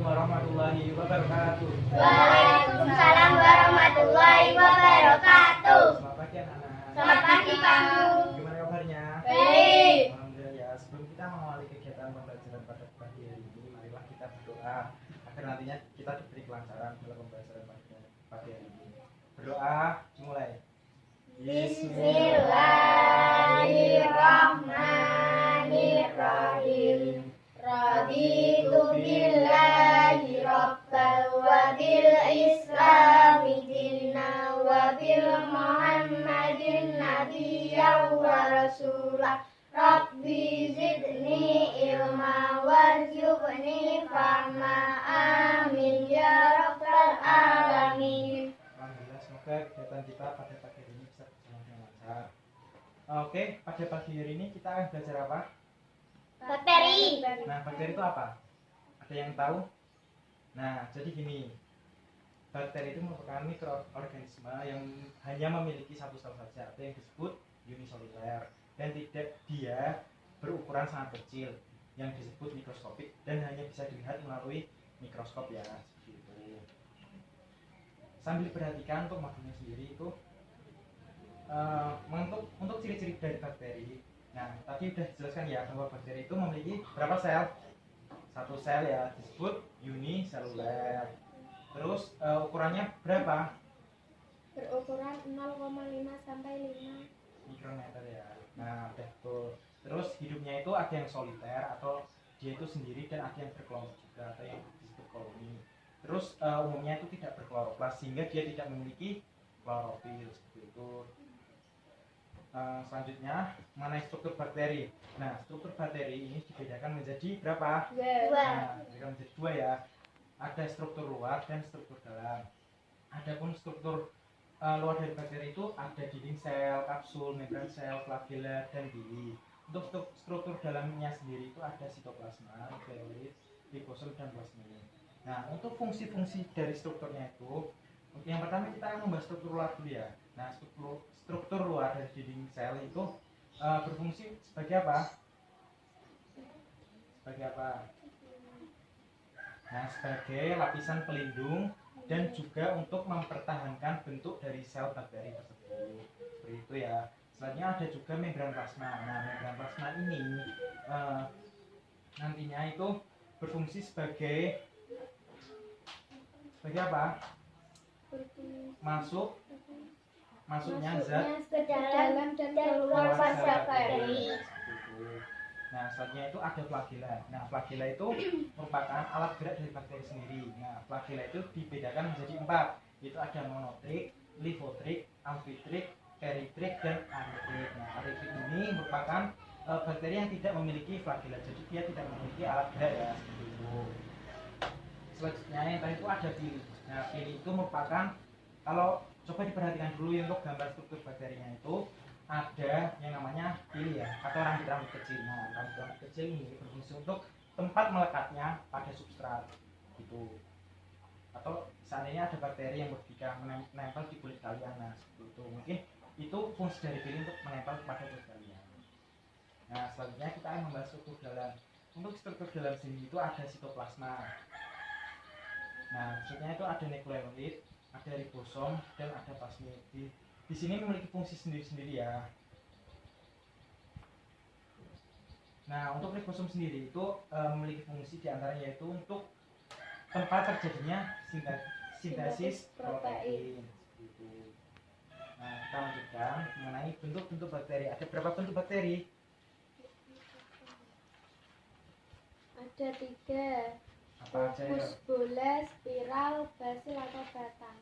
warahmatullahi wabarakatuh. Waalaikumsalam warahmatullahi wabarakatuh. Selamat pagi anak-anak. Selamat pagi Pak Guru. Gimana kabarnya? Baik. Alhamdulillah ya. Sebelum kita mengawali kegiatan pembelajaran pada pagi hari ini, marilah kita berdoa agar nantinya kita diberi kelancaran dalam pembelajaran pada pagi hari ini. Berdoa, dimulai. Bismillahirrahmanirrahim. Raditu billahi rabbal wa bil islami dinna wa bil muhammadin nabiyyan wa rasulah. Rabbi zidni ilma warzuqni fahma. Amin ya rabbal alamin. Alhamdulillah, semoga kegiatan kita pada pagi hari ini bisa berjalan dengan lancar. Oke, pada pagi hari ini kita akan belajar apa? Bakteri. Nah, bakteri itu apa? Ada yang tahu? Nah, jadi gini, bakteri itu merupakan mikroorganisme yang hanya memiliki satu sel saja, atau yang disebut uniseluler, dan tidak dia berukuran sangat kecil, yang disebut mikroskopik, dan hanya bisa dilihat melalui mikroskop ya, seperti itu. Sambil perhatikan untuk modelnya sendiri itu untuk ciri-ciri dari bakteri. Nah, tadi sudah dijelaskan ya bahwa bakteri itu memiliki berapa sel? Satu sel ya, disebut uniseluler. Terus ukurannya berapa? Berukuran 0,5 sampai 5 mikrometer ya. Nah, betul. Terus hidupnya itu ada yang soliter atau dia itu sendiri, dan ada yang berkelompok juga atau yang disebut koloni. Terus umumnya itu tidak berkloroplas sehingga dia tidak memiliki klorofil seperti itu. Selanjutnya mengenai struktur bakteri. Nah, struktur bakteri ini dibedakan menjadi berapa? Nah, dibedakan menjadi dua ya. Ada struktur luar dan struktur dalam. Adapun struktur luar dari bakteri itu ada dinding sel, kapsul, membran sel, flagella, dan bili. Untuk struktur dalamnya sendiri itu ada sitoplasma, nukleolit, ribosom, dan plasmid. Nah, untuk fungsi-fungsi dari strukturnya itu, yang pertama kita akan membahas struktur luar dulu ya. Nah, struktur luar dari dinding sel itu berfungsi sebagai apa? Sebagai apa? Nah, sebagai lapisan pelindung dan juga untuk mempertahankan bentuk dari sel bakteri tersebut. Seperti itu ya. Selanjutnya ada juga membran plasma. Nah, membran plasma ini nantinya itu berfungsi sebagai apa? Masuknya zat ke dalam dan keluar pada bakteri. Nah, selanjutnya itu ada flagella. Nah, flagella itu merupakan alat gerak dari bakteri sendiri. Nah, flagella itu dibedakan menjadi 4. Itu ada monotrik, lifotrik, amfitrik, eritrik, dan aritrik. Nah, aritrik ini merupakan bakteri yang tidak memiliki flagella. Jadi dia tidak memiliki alat gerak ya, seperti itu. Selanjutnya yang tadi itu ada pili. Nah, pili itu merupakan, kalau coba diperhatikan dulu untuk gambar struktur bakterinya itu ada yang namanya pili ya, atau rambut-rambut kecil. Nah, rambut-rambut kecil ini berfungsi untuk tempat melekatnya pada substrat gitu. Atau seandainya ada bakteri yang berbika menempel di kulit kalian, nah seperti itu. Mungkin itu fungsi dari pili untuk menempel pada kulit kalian. Nah, selanjutnya kita akan membahas struktur dalam. Untuk struktur dalam sini itu ada sitoplasma. Nah, maksudnya itu ada nukleolit, ada ribosom, dan ada plasmid. Di sini memiliki fungsi sendiri-sendiri ya. Nah, untuk ribosom sendiri itu memiliki fungsi diantaranya yaitu untuk tempat terjadinya sintesis protein. Gitu. Nah, kita lanjutkan mengenai bentuk-bentuk bakteri. Ada berapa bentuk bakteri? Ada 3. Apa aja ya? Fokus, bola, spiral, basil atau batang.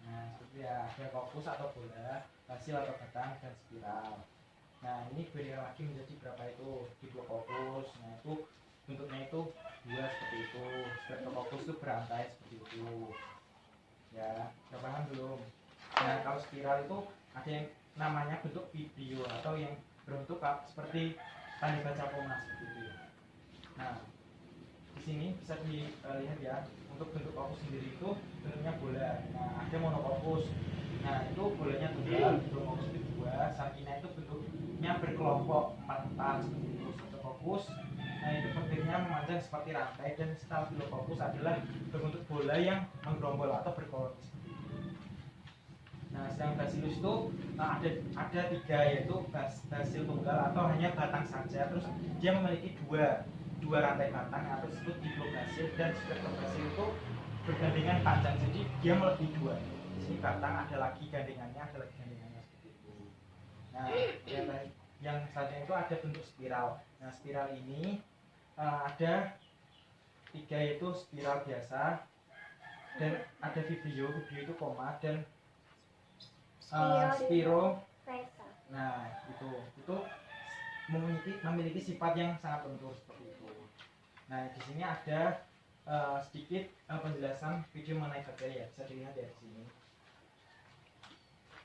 Nah, seperti ya, ada fokus atau bola, basil atau batang, dan spiral. Nah, ini dibedakan lagi menjadi berapa itu? Diplococcus. Nah, itu bentuknya itu 2 seperti itu. Streptococcus itu berantai seperti itu. Ya, sudah paham belum? Nah, kalau spiral itu ada yang namanya bentuk vibrio atau yang berbentuk seperti tanda baca koma seperti itu. Nah, di sini bisa dilihat ya, untuk bentuk fokus sendiri itu bentuknya bola. Nah, ada monofokus. Nah, itu bolanya tunggal, fokus itu 2. Sakina itu bentuknya berkelompok 4 seperti itu. Satu fokus Nah, itu bentuknya memanjang seperti rantai dan Staphylococcus adalah berbentuk bola yang menggerombol atau berkoloni seperti itu. Nah, sedang Bacillus itu ada tiga, yaitu basil tunggal atau hanya batang saja. Terus dia memiliki dua rantai batang atau disebut diplobasil, dan streptobasil itu bergandengan panjang, jadi dia melebihi dua. Di sini batang ada lagi gandengannya, ada lagi gandengannya seperti itu. Nah, yang selanjutnya itu ada bentuk spiral. Nah, spiral ini ada tiga, yaitu spiral biasa, dan ada vibrio itu koma, dan spiro. Resa. Nah, itu memiliki sifat yang sangat lentur seperti itu. Nah, di sini ada sedikit penjelasan video mengenai bakteri ya, bisa dilihat ya di sini.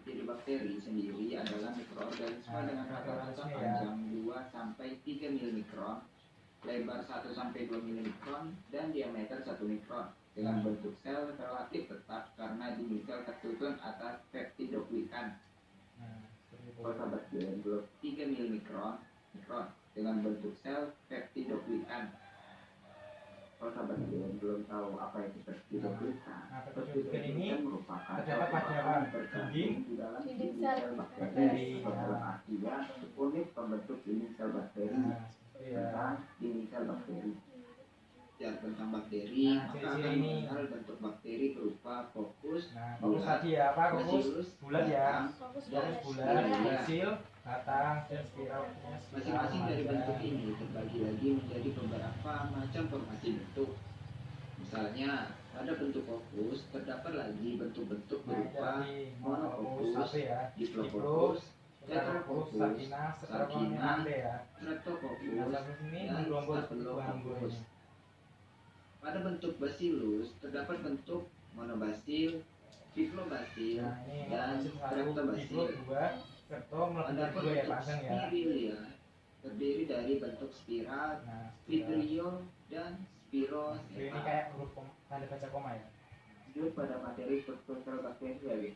Jadi bakteri sendiri adalah mikroorganisme dengan rata-rata panjang 2 sampai 3 mm, lebar 1 sampai 2 mm, dan diameter 1 mikron dengan bentuk sel relatif tetap karena jenis sel tersusun atas peptidoglykan. Protobakteri 3 mikron dengan bentuk sel peptidoglykan. Protobakteri belum tahu apa itu peptidoglykan. Peptidoglykan ini merupakan terdapat pada dinding sel bakteri. Artinya unit pembentuk dinding sel bakteri. Tentang dinding sel bakteri. Ya, tentang bakteri, maka akan mengenal bentuk bakteri berupa fokus. Nah, fokus tadi ya, apa fokus? Bulat ya. Fokus Bulat, basil, batang, dan spiral. Masing-masing dari bentuk ini terbagi lagi menjadi beberapa macam formasi bentuk. Misalnya, pada bentuk fokus terdapat lagi bentuk-bentuk berupa monofokus, diplofokus, tetrafokus, sakina, streptofokus, dan staphylococcus. Pada bentuk bacillus terdapat bentuk monobasil, diplobasil, dan streptobasil. Pada bentuk spirilia terdiri dari bentuk spiral, vibrio, dan spiroseta. Ini kayak huruf tanda baca koma ya. Lanjut pada materi struktur sel bakteri,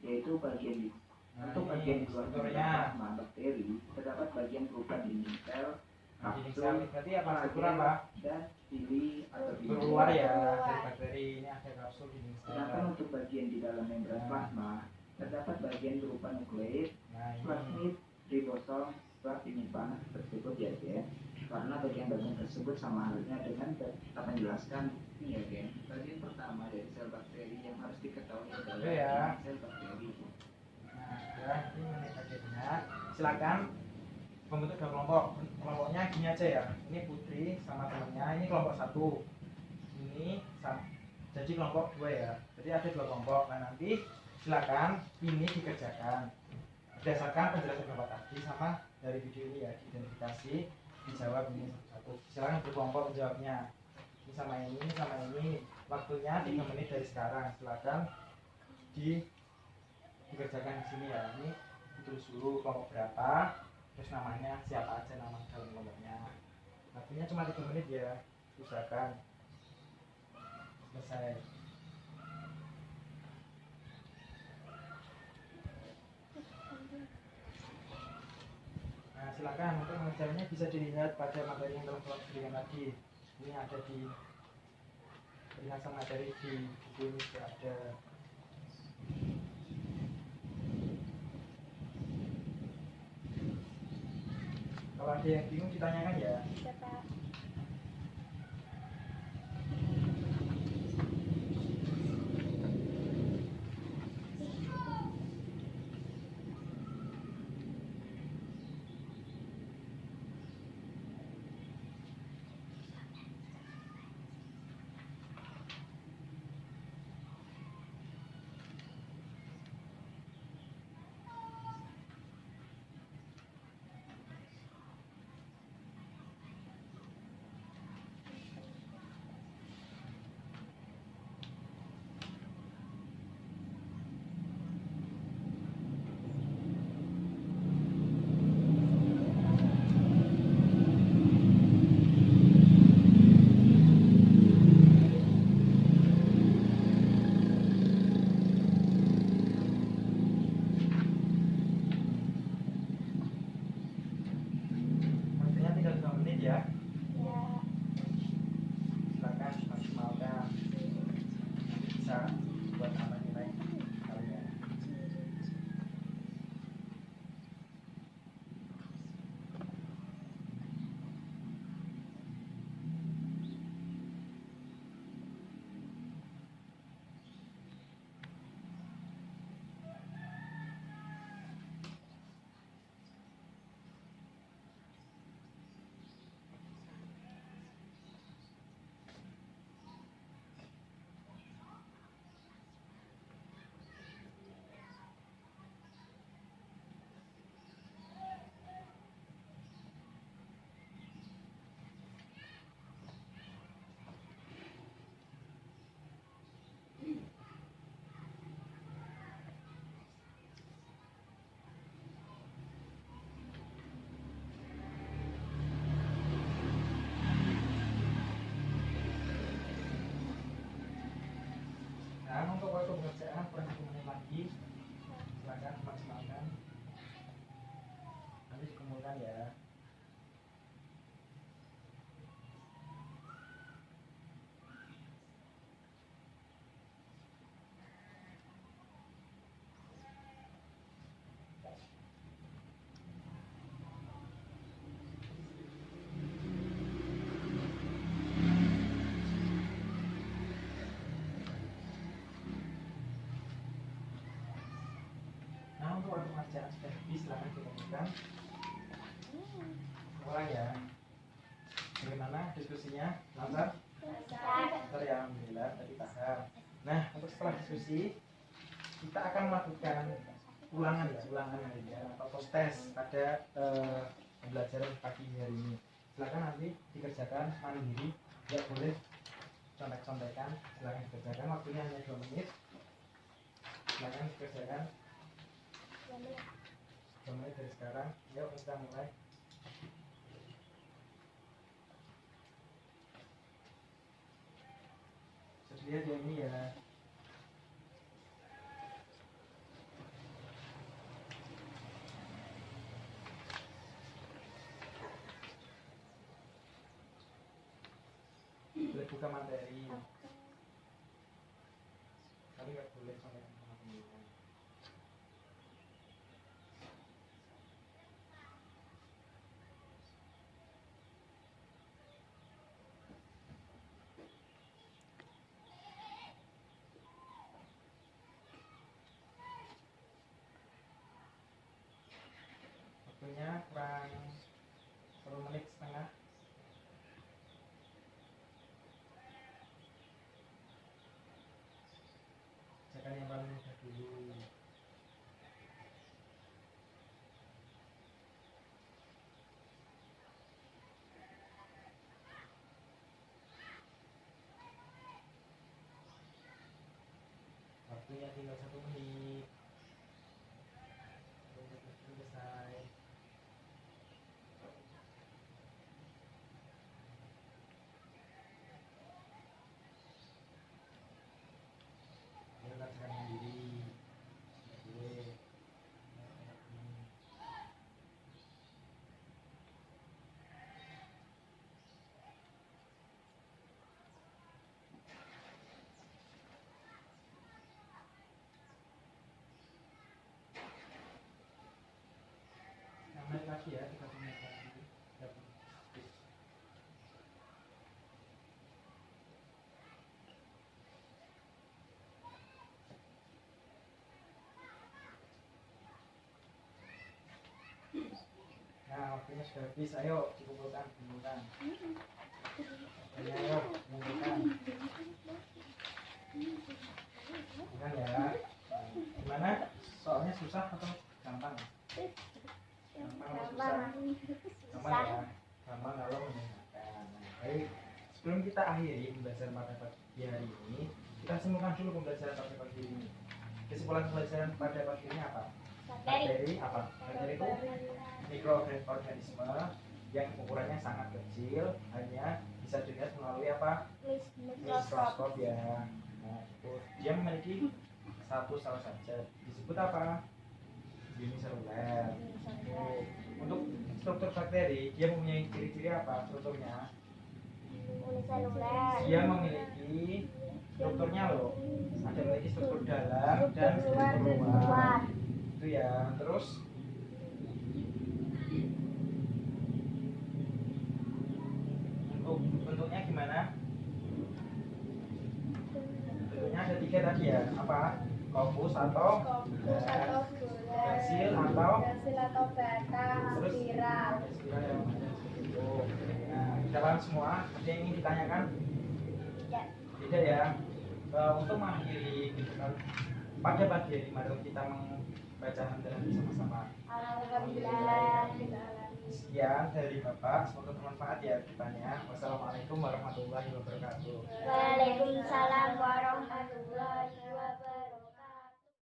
yaitu bagian untuk bagian luar plasma bakteri terdapat bagian berupa dinding sel, kapsul, berarti apa struktur apa? Dan pili atau keluar ya dari bakteri. Ini ada kapsul dinding sel. Sedangkan untuk bagian di dalam membran plasma terdapat bagian berupa nukleus, plasmid, ribosom, penyimpan tersebut ya, karena bagian-bagian tersebut sama halnya dengan kita menjelaskan ini ya, bagian pertama dari sel bakteri yang harus diketahui adalah sel bakteri. Nah, sudah, ini mengenai bagiannya. Silakan membentuk dua kelompok. Kelompoknya gini aja ya. Ini Putri sama temannya. Ini kelompok satu. Ini jadi kelompok dua ya. Jadi ada dua kelompok. Nah, nanti silakan ini dikerjakan berdasarkan penjelasan Bapak tadi sama dari video ini ya, diidentifikasi, dijawab ini satu. Silakan berkelompok menjawabnya. Ini sama ini sama ini. Waktunya 3 menit dari sekarang. Silakan dikerjakan di sini ya. Ini ditulis dulu kelompok berapa, terus namanya siapa aja nama dalam kelompoknya. Waktunya cuma 3 menit ya. Usahakan selesai. Nah, silakan untuk mengerjakannya bisa dilihat pada materi yang telah berikan tadi. Ini ada di penjelasan materi di buku ini sudah ada. Kalau ada yang bingung ditanyakan ya. Nah, untuk waktu pengerjaan kurang 1 menit lagi. Silakan maksimalkan. Nanti dikumpulkan ya. Nah, untuk waktu pengerjaan sudah habis, silakan dikumpulkan. Mulai ya. Bagaimana diskusinya? Lancar? Lancar ya, alhamdulillah. Tadi paham. Nah, untuk setelah diskusi, kita akan melakukan ulangan ya, atau post test pada pembelajaran pagi hari ini. Silakan nanti dikerjakan mandiri, tidak boleh contek-contekan. Silakan dikerjakan, waktunya hanya 2 menit. Silakan dikerjakan 2 menit dari sekarang. Yuk kita mulai. Sedia dia ini ya. Boleh buka materi, tapi nggak boleh sampai sama pemilihan. Waktunya kurang 1 menit setengah. Jangan yang paling mudah dulu. Waktunya tinggal 1 menit. Selesai. Jangan sendiri. Boleh. Naik lagi ya, 30 menit lagi. Nah, waktunya sudah habis. Ayo dikumpulkan. Ayo, kumpulkan. Bukan ya. Gimana? Soalnya susah atau gampang? Gampang atau susah? Gampang ya. Gampang kalau mendengarkan. Nah, baik. Sebelum kita akhiri pembelajaran pada pagi hari ini, kita simpulkan dulu pembelajaran pada pagi ini. Kesimpulan pembelajaran pada pagi ini apa? Bakteri apa? Bakteri itu mikroorganisme yang ukurannya sangat kecil, hanya bisa dilihat melalui apa? Mikroskop ya. Nah, dia memiliki satu sel saja. Disebut apa? Uniseluler. Untuk struktur bakteri, dia mempunyai ciri-ciri apa strukturnya? Dia memiliki strukturnya loh. Ada memiliki struktur dalam dan struktur luar. Itu ya. Terus untuk bentuknya gimana? Bentuknya ada 3 tadi ya. Apa? Kopus atau pensil atau batang, terus spiral. spiral yang ada seperti itu. Nah, kita paham semua. Ada yang ingin ditanyakan? Tidak ya. Untuk mengakhiri gitu kan, pada pagi hari mari kita membaca hamdalah bersama-sama. Alhamdulillah. Sekian dari Bapak, semoga bermanfaat ya ditanya. Wassalamualaikum warahmatullahi wabarakatuh. Waalaikumsalam warahmatullahi wabarakatuh.